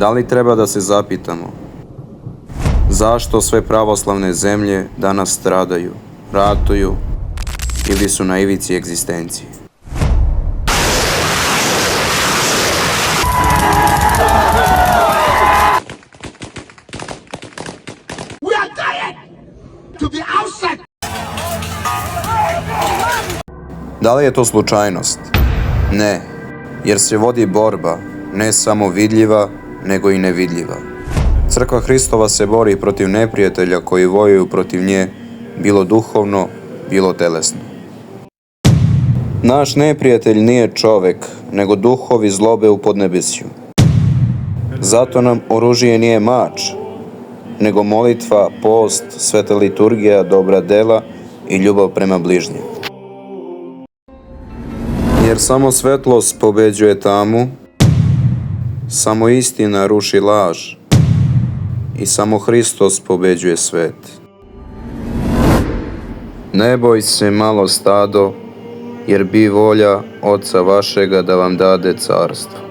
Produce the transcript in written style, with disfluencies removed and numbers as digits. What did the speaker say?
Da li treba da se zapitamo zašto sve pravoslavne zemlje danas stradaju, ratuju ili su na ivici egzistencije? Da li je to slučajnost? Ne, jer se vodi borba, ne samo vidljiva, nego i nevidljiva. Crkva Hristova se bori protiv neprijatelja koji vojuju protiv nje, bilo duhovno, bilo telesno. Naš neprijatelj nije čovek, nego duhovi zlobe u podnebesju. Zato nam oružje nije mač, nego molitva, post, sveta liturgija, dobra dela i ljubav prema bližnjem. Jer samo svetlost pobeđuje tamu, samo istina ruši laž i samo Hristos pobeđuje svet. Ne boj se, malo stado, jer bi volja Oca vašega da vam dade carstvo.